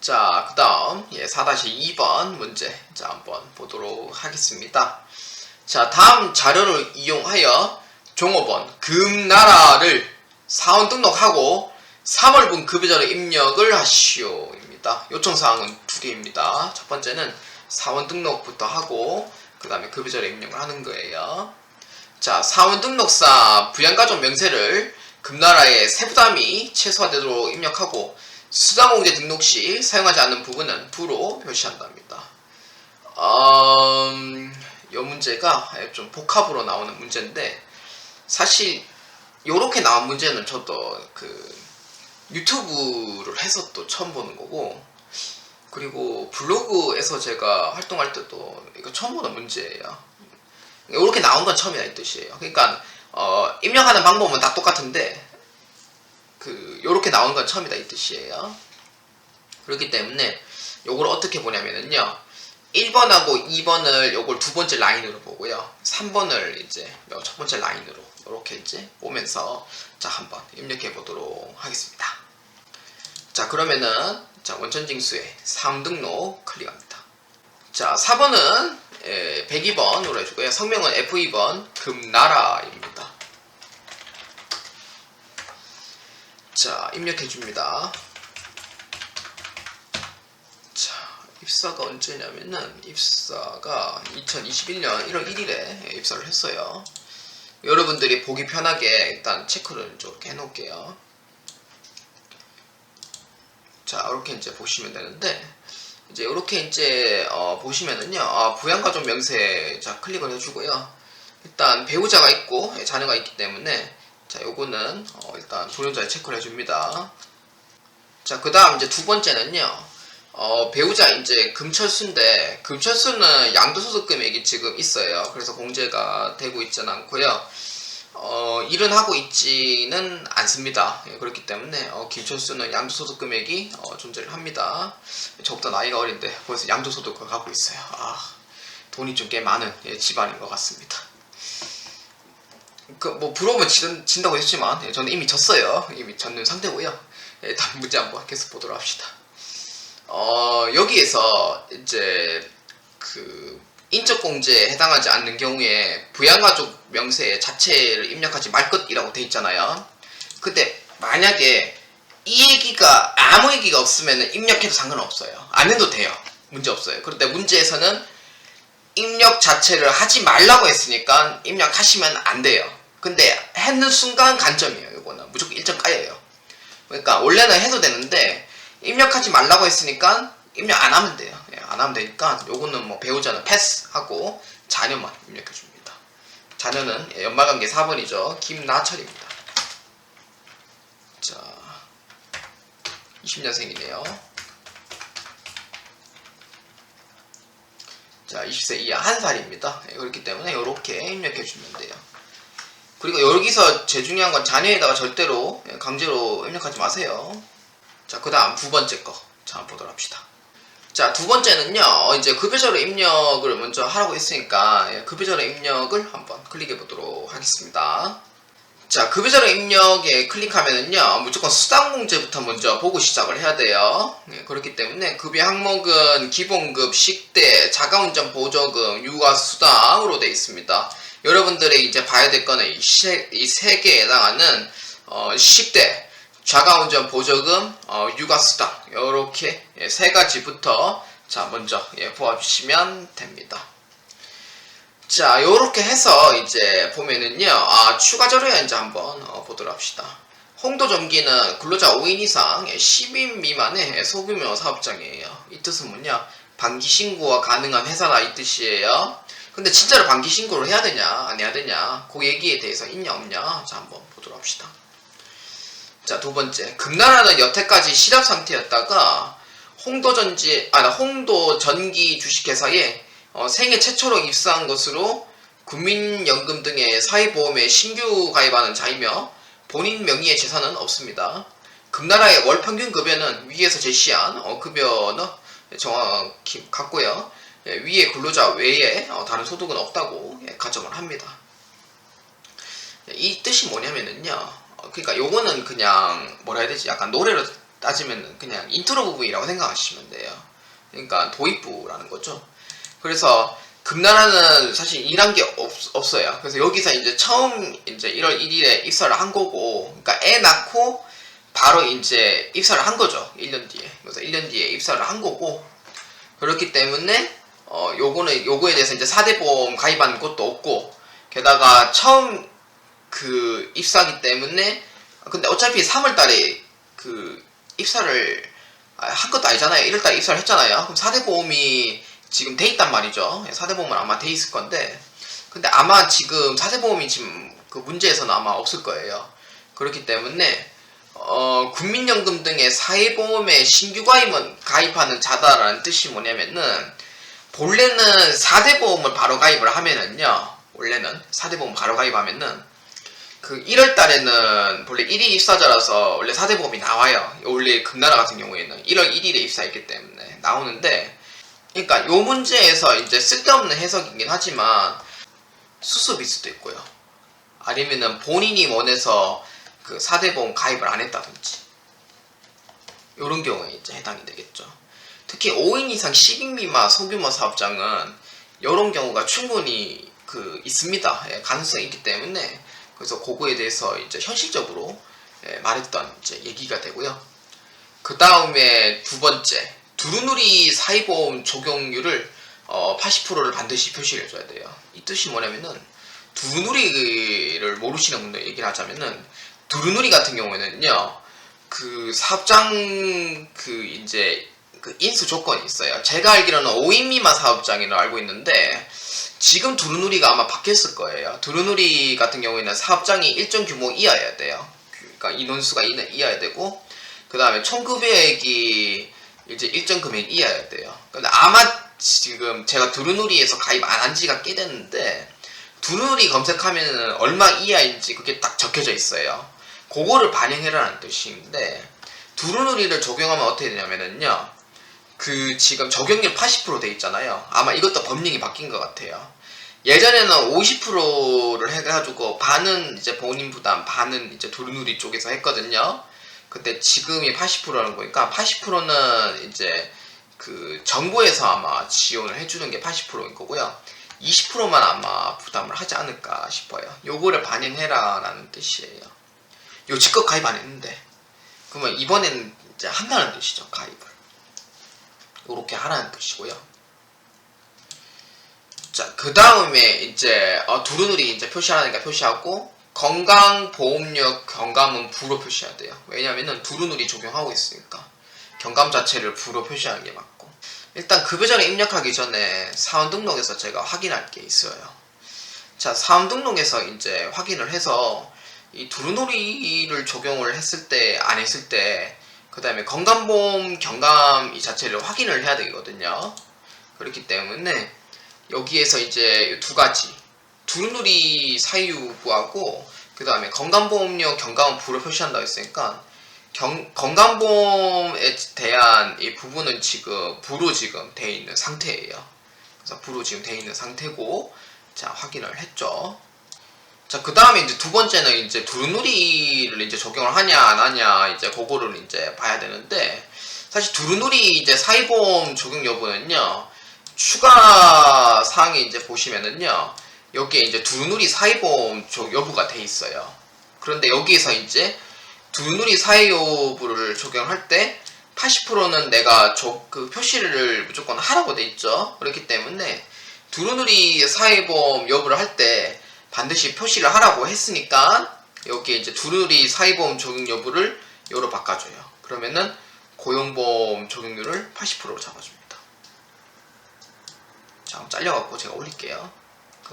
자, 그 다음 4-2번 문제 자 한번 보도록 하겠습니다. 자, 다음 자료를 이용하여 종업원 금나라를 사원 등록하고 3월분 급여자료 입력을 하시오 입니다. 요청사항은 두 개입니다. 첫 번째는 사원 등록부터 하고 그 다음에 급여자료 입력을 하는 거예요. 자, 사원 등록사 부양가족 명세를 금나라의 세부담이 최소화되도록 입력하고 수당공제 등록 시 사용하지 않는 부분은 부로 표시한답니다. 이 문제가 좀 복합으로 나오는 문제인데, 사실 요렇게 나온 문제는 저도 유튜브를 해서 또 처음 보는 거고, 그리고 블로그에서 제가 활동할 때도 이거 처음 보는 문제예요. 요렇게 나온 건 처음이다 이 뜻이에요. 그러니까 입력하는 방법은 다 똑같은데 요렇게 나온 건 처음이다 이 뜻이에요. 그렇기 때문에 요걸 어떻게 보냐면은요, 1번하고 2번을 요걸 두 번째 라인으로 보고요, 3번을 이제 첫 번째 라인으로 이렇게 이제 보면서 자 한번 입력해 보도록 하겠습니다. 자, 그러면은 자 원천징수에 사원 등록 클릭합니다. 자, 4번은 102번으로 해주고요, 성명은 F2번 금나라입니다. 자, 입력해줍니다. 자, 입사가 언제냐면은 입사가 2021년 1월 1일에 입사를 했어요. 여러분들이 보기 편하게 일단 체크를 이렇게 해놓을게요. 자, 이렇게 이제 보시면 되는데, 이제 이렇게 이제 보시면은요, 부양가족 명세 자 클릭을 해주고요. 일단 배우자가 있고 자녀가 있기 때문에 자 요거는 일단 불륜자에 체크를 해줍니다. 자, 그 다음 이제 두 번째는요, 배우자 이제 금철수인데, 금철수는 양도소득 금액이 지금 있어요. 그래서 공제가 되고 있지는 않고요, 일은 하고 있지는 않습니다. 그렇기 때문에 김철수는 양도소득 금액이 존재를 합니다. 저보다 나이가 어린데 벌써 양도소득을 갖고 있어요. 돈이 좀 꽤 많은 집안인 것 같습니다. 뭐 부러우면 진다고 했지만 저는 이미 졌어요. 이미 졌는 상태고요. 다음 문제 한번 계속 보도록 합시다. 여기에서 이제 인적공제에 해당하지 않는 경우에 부양가족 명세 자체를 입력하지 말 것이라고 돼 있잖아요. 근데 만약에 이 얘기가 아무 얘기가 없으면 입력해도 상관없어요. 안 해도 돼요. 문제 없어요. 그런데 문제에서는 입력 자체를 하지 말라고 했으니까 입력하시면 안 돼요. 근데 했는 순간 간점이에요. 이거는 무조건 1점 까여요. 그러니까 원래는 해도 되는데 입력하지 말라고 했으니까 입력 안 하면 돼요. 안 하면 되니까 요거는 뭐 배우자는 패스하고 자녀만 입력해 줍니다. 자녀는 연말관계 4번이죠. 김나철입니다. 자, 20년생이네요. 자, 20세 이하 1살입니다. 그렇기 때문에 이렇게 입력해 주면 돼요. 그리고 여기서 제일 중요한 건 자녀에다가 절대로 강제로 입력하지 마세요. 자, 그 다음 두 번째 거 자 한번 보도록 합시다. 자, 두 번째는요, 이제 급여자료 입력을 먼저 하라고 했으니까 급여자료 입력을 한번 클릭해 보도록 하겠습니다. 자, 급여자료 입력에 클릭하면은요, 무조건 수당공제부터 먼저 보고 시작을 해야 돼요. 그렇기 때문에 급여 항목은 기본급, 식대, 자가운전 보조금, 육아수당으로 되어 있습니다. 여러분들이 이제 봐야 될 거는 이 세 개에 해당하는 식대, 자가운전 보조금, 육아수당, 요렇게 세 가지부터 자 먼저 보아주시면 됩니다. 자, 요렇게 해서 이제 보면은요, 추가 자료야 이제 한번 보도록 합시다. 홍도점기는 근로자 5인 이상 10인 미만의 소규모 사업장이에요. 이 뜻은 뭐냐, 반기신고가 가능한 회사다 이 뜻이에요. 근데 진짜로 반기신고를 해야 되냐 안 해야 되냐, 그 얘기에 대해서 있냐 없냐 자 한번 보도록 합시다. 자, 두 번째, 금나라는 여태까지 실업 상태였다가 홍도전기 주식회사에 생애 최초로 입사한 것으로 국민연금 등의 사회보험에 신규 가입하는 자이며 본인 명의의 재산은 없습니다. 금나라의 월 평균 급여는 위에서 제시한 급여는 정확히 같고요. 위에 근로자 외에 다른 소득은 없다고 가정을 합니다. 이 뜻이 뭐냐면은요, 그러니까 요거는 그냥 뭐라 해야 되지, 약간 노래로 따지면 그냥 인트로 부분이라고 생각하시면 돼요. 그러니까 도입부라는 거죠. 그래서 금나라는 사실 일한 게 없어요. 그래서 여기서 이제 처음 이제 1월 1일에 입사를 한 거고, 그러니까 애 낳고 바로 이제 입사를 한 거죠. 1년 뒤에. 그래서 1년 뒤에 입사를 한 거고, 그렇기 때문에 요거에 대해서 이제 4대 보험 가입하는 것도 없고, 게다가 처음 그 입사기 때문에, 근데 어차피 3월 달에 그 입사를 한 것도 아니잖아요. 1월 달에 입사를 했잖아요. 그럼 4대 보험이 지금 돼 있단 말이죠. 4대 보험은 아마 돼 있을 건데, 근데 아마 지금 4대 보험이 지금 그 문제에서는 아마 없을 거예요. 그렇기 때문에 국민연금 등의 사회보험에 신규 가입하는 자다라는 뜻이 뭐냐면은, 본래는 4대 보험을 바로 가입을 하면은요, 원래는 4대 보험 바로 가입하면은 그 1월 달에는 본래 1위 입사자라서 원래 4대 보험이 나와요. 원래 금나라 같은 경우에는 1월 1일에 입사했기 때문에 나오는데, 그러니까 요 문제에서 이제 쓸데없는 해석이긴 하지만 수습일 수도 있고요. 아니면은 본인이 원해서 그 4대 보험 가입을 안 했다든지, 요런 경우에 이제 해당이 되겠죠. 특히 5인 이상 10인 미만 소규모 사업장은 요런 경우가 충분히 그 있습니다. 가능성이 있기 때문에, 그래서 그거에 대해서 이제 현실적으로 말했던 이제 얘기가 되고요. 그 다음에 두 번째, 두루누리 사회보험 적용률을 80%를 반드시 표시를 해줘야 돼요. 이 뜻이 뭐냐면은, 두루누리를 모르시는 분들 얘기를 하자면은, 두루누리 같은 경우에는요, 그 사업장 그 이제 그 인수 조건이 있어요. 제가 알기로는 5인 미만 사업장이라고 알고 있는데, 지금 두루누리가 아마 바뀌었을 거예요. 두루누리 같은 경우에는 사업장이 일정 규모 이하여야 돼요. 그러니까 인원수가 이하여야 되고, 그 다음에 총급액이 이제 일정 금액 이하여야 돼요. 근데 아마 지금 제가 두루누리에서 가입 안 한 지가 꽤 됐는데, 두루누리 검색하면은 얼마 이하인지 그게 딱 적혀져 있어요. 그거를 반영해라는 뜻인데, 두루누리를 적용하면 어떻게 되냐면은요, 그 지금 적용률 80% 돼 있잖아요. 아마 이것도 법령이 바뀐 것 같아요. 예전에는 50%를 해가지고 반은 이제 본인 부담, 반은 이제 두루누리 쪽에서 했거든요. 근데 지금이 80%라는 거니까 80%는 이제 그 정부에서 아마 지원을 해주는 게 80%인 거고요. 20%만 아마 부담을 하지 않을까 싶어요. 요거를 반영해라 라는 뜻이에요. 요 직접 가입 안 했는데, 그러면 이번에는 이제 한다는 뜻이죠. 가입을 요렇게 하라는 뜻이고요. 자, 그 다음에 이제 두루누리 이제 표시하라니까 표시하고, 건강보험료 경감은 부로 표시해야 돼요. 왜냐면은 두루누리 적용하고 있으니까 경감 자체를 부로 표시하는 게 맞고, 일단 급여자를 입력하기 전에 사원 등록에서 제가 확인할 게 있어요. 자, 사원 등록에서 이제 확인을 해서 이 두루누리를 적용을 했을 때 안 했을 때, 그 다음에 건강보험 경감 이 자체를 확인을 해야 되거든요. 그렇기 때문에 여기에서 이제 두 가지, 두루누리 사유부하고 그 다음에 건강보험료 경감은 부로 표시한다고 했으니까, 건강보험에 대한 이 부분은 지금 부로 지금 되어 있는 상태예요. 그래서 부로 지금 되어 있는 상태고, 자, 확인을 했죠. 자, 그 다음에 이제 두 번째는 이제 두루누리를 이제 적용을 하냐 안 하냐, 이제 그거를 이제 봐야 되는데, 사실 두루누리 이제 사회보험 적용 여부는요, 추가 사항에 이제 보시면은요, 여기에 이제 두루누리 사회보험 여부가 돼 있어요. 그런데 여기에서 이제 두루누리 사회 여부를 적용할 때 80%는 내가 그 표시를 무조건 하라고 돼 있죠. 그렇기 때문에 두루누리 사회보험 여부를 할 때 반드시 표시를 하라고 했으니까, 여기에 이제 두루누리 사회보험 적용 여부를 요로 바꿔줘요. 그러면은 고용보험 적용률을 80%로 잡아줍니다. 자, 그럼 잘려갖고 제가 올릴게요.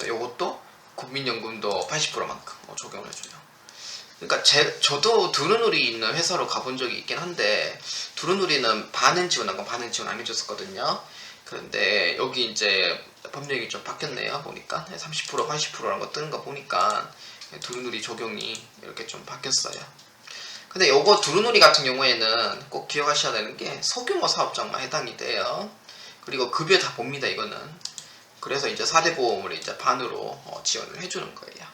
요것도 국민연금도 80%만큼 적용을 해줘요. 그러니까 저도 두루누리 있는 회사로 가본 적이 있긴 한데, 두루누리는 반은 지원하고 반은 지원 안 해줬었거든요. 그런데 여기 이제 법령이 좀 바뀌었네요. 보니까 30% 80%라는 거 뜨는 거 보니까 두루누리 적용이 이렇게 좀 바뀌었어요. 근데 요거 두루누리 같은 경우에는 꼭 기억하셔야 되는 게 소규모 사업장만 해당이 돼요. 그리고 급여 다 봅니다, 이거는. 그래서 이제 4대 보험을 이제 반으로 지원을 해주는 거예요.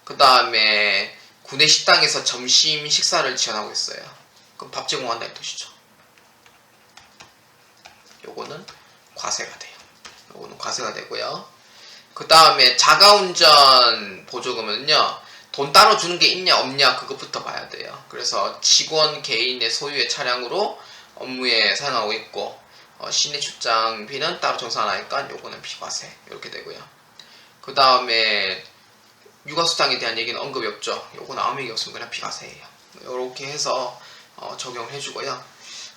그 다음에 구내식당에서 점심 식사를 지원하고 있어요. 그럼 밥 제공한다는 뜻이죠. 요거는 과세가 돼요. 요거는 과세가 되고요. 그 다음에 자가운전 보조금은요, 돈 따로 주는 게 있냐 없냐 그것부터 봐야 돼요. 그래서 직원 개인의 소유의 차량으로 업무에 사용하고 있고, 시내 출장비는 따로 정산하니까 요거는 비과세 이렇게 되고요. 그 다음에 육아수당에 대한 얘기는 언급이 없죠. 요거는 아무 얘기 없으면 그냥 비과세예요. 이렇게 해서 적용을 해주고요.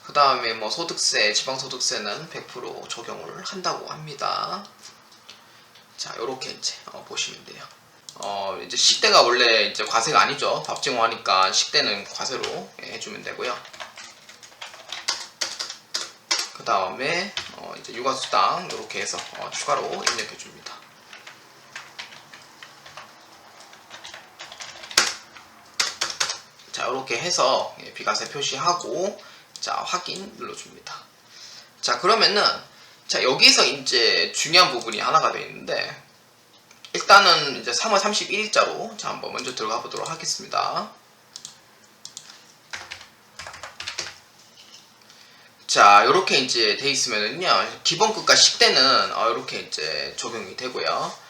그 다음에 뭐 소득세, 지방소득세는 100% 적용을 한다고 합니다. 자, 요렇게 이제 보시면 돼요. 이제 식대가 원래 이제 과세가 아니죠. 밥 제공하니까 식대는 과세로 해주면 되고요. 그 다음에 이제 육아수당 요렇게 해서 추가로 입력해 줍니다. 자, 이렇게 해서 비과세 표시하고, 자, 확인 눌러줍니다. 자, 그러면은, 자, 여기서 이제 중요한 부분이 하나가 되어 있는데, 일단은 이제 3월 31일자로, 자, 한번 먼저 들어가 보도록 하겠습니다. 자, 요렇게 이제 돼 있으면은요, 기본급과 식대는 요렇게 이제 적용이 되고요.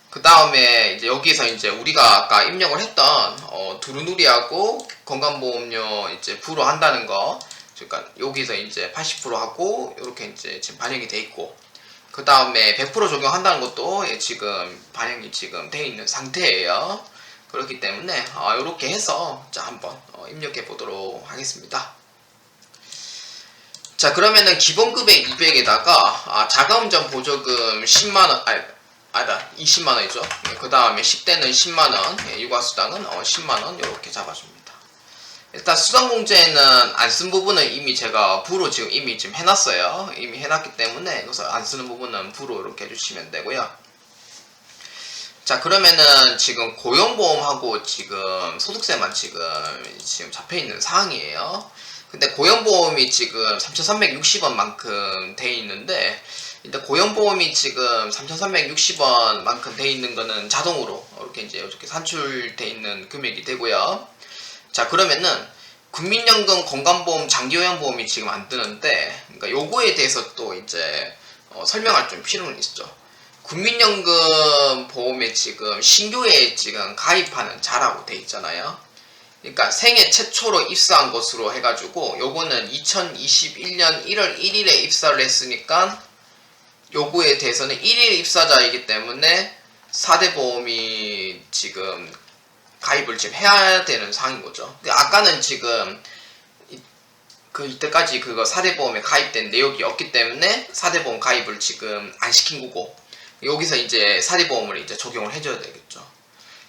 그 다음에 이제 여기서 이제 우리가 아까 입력을 했던 두루누리하고 건강보험료 이제 부로 한다는 거, 그러니까 여기서 이제 80% 하고 이렇게 이제 지금 반영이 돼 있고, 그 다음에 100% 적용한다는 것도 지금 반영이 지금 돼 있는 상태예요. 그렇기 때문에 이렇게 해서 자, 한번 입력해 보도록 하겠습니다. 자, 그러면은 기본급의 200에다가 자가운전 보조금 10만원, 아니다, 20만원이죠. 그 다음에 10대는 10만원, 육아수당은 10만원 이렇게 잡아줍니다. 일단 수당공제는 안 쓴 부분은 이미 제가 부로 지금 이미 지금 해놨어요. 이미 해놨기 때문에 그래서 안 쓰는 부분은 부로 이렇게 해주시면 되고요. 자, 그러면은 지금 고용보험하고 지금 소득세만 지금 잡혀있는 사항이에요. 근데 고용보험이 지금 3,360원만큼 돼 있는데, 근데 고용보험이 지금 3,360원만큼 돼 있는 거는 자동으로 이렇게 산출돼 있는 금액이 되고요. 자, 그러면은 국민연금, 건강보험, 장기요양보험이 지금 안 뜨는데, 그러니까 요거에 대해서 또 이제 설명할 좀 필요는 있죠. 국민연금 보험에 지금 신규에 지금 가입하는 자라고 돼 있잖아요. 그러니까 생애 최초로 입사한 것으로 해가지고 요거는 2021년 1월 1일에 입사를 했으니까 요거에 대해서는 1일 입사자이기 때문에 4대 보험이 지금 가입을 지금 해야 되는 상황인 거죠. 아까는 지금 이때까지 그거 4대 보험에 가입된 내역이 없기 때문에 4대 보험 가입을 지금 안 시킨 거고, 여기서 이제 4대 보험을 이제 적용을 해줘야 되겠죠.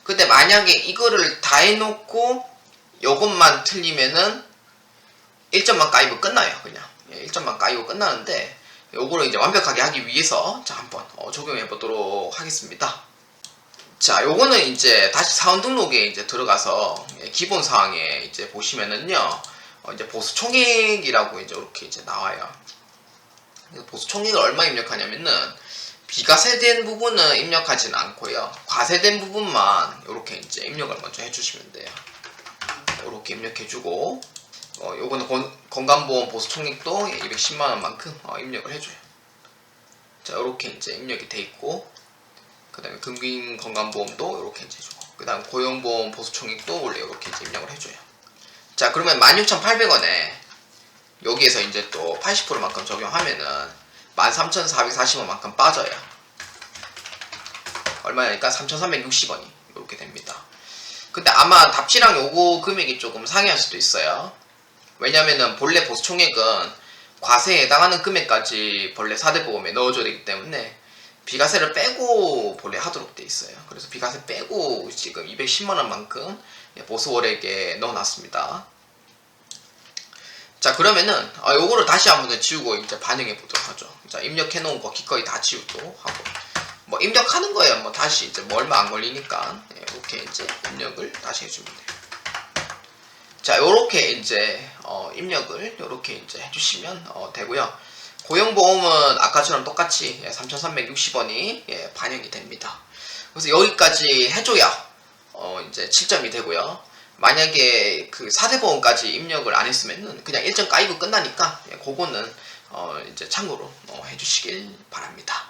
근데 만약에 이거를 다 해놓고 요것만 틀리면은 1점만 까이고 끝나요. 그냥 1점만 까이고 끝나는데, 요거를 이제 완벽하게 하기 위해서 자, 한번 적용해 보도록 하겠습니다. 자, 요거는 이제 다시 사원 등록에 이제 들어가서 기본 사항에 이제 보시면은요, 이제 보수 총액이라고 이제 이렇게 이제 나와요. 보수 총액을 얼마 입력하냐면은 비과세된 부분은 입력하지는 않고요, 과세된 부분만 이렇게 이제 입력을 먼저 해주시면 돼요. 이렇게 입력해주고, 요거는 건강보험 보수 총액도 210만원만큼 입력을 해줘요. 자, 이렇게 이제 입력이 돼 있고, 그 다음에 금융건강보험도 이렇게 이제 해주고, 그 다음 고용보험 보수 총액도 원래 이렇게 이제 입력을 해줘요. 자, 그러면 16,800원에 여기에서 이제 또 80%만큼 적용하면은 13,440원만큼 빠져요. 얼마냐니까 3,360원이 이렇게 됩니다. 근데 아마 답치랑 요거 금액이 조금 상회할 수도 있어요. 왜냐면은 본래 보수 총액은 과세에 해당하는 금액까지 본래 4대 보험에 넣어줘야 되기 때문에 비과세를 빼고 본래 하도록 돼 있어요. 그래서 비과세 빼고 지금 210만원만큼 보수월액에 넣어놨습니다. 자, 그러면은 요거를 다시 한번 지우고 이제 반영해 보도록 하죠. 자, 입력해 놓은 거 기꺼이 다 지우고 하고, 뭐 입력하는 거예요. 뭐 다시 이제 뭐 얼마 안 걸리니까 이렇게 이제 입력을 다시 해주면 돼요. 자, 요렇게 이제 입력을 요렇게 이제 해주시면 되고요. 고용보험은 아까처럼 똑같이 3,360원이 반영이 됩니다. 그래서 여기까지 해줘야 이제 7점이 되고요. 만약에 그 4대 보험까지 입력을 안 했으면은 그냥 일정 까이고 끝나니까 그거는 이제 참고로 해주시길 바랍니다.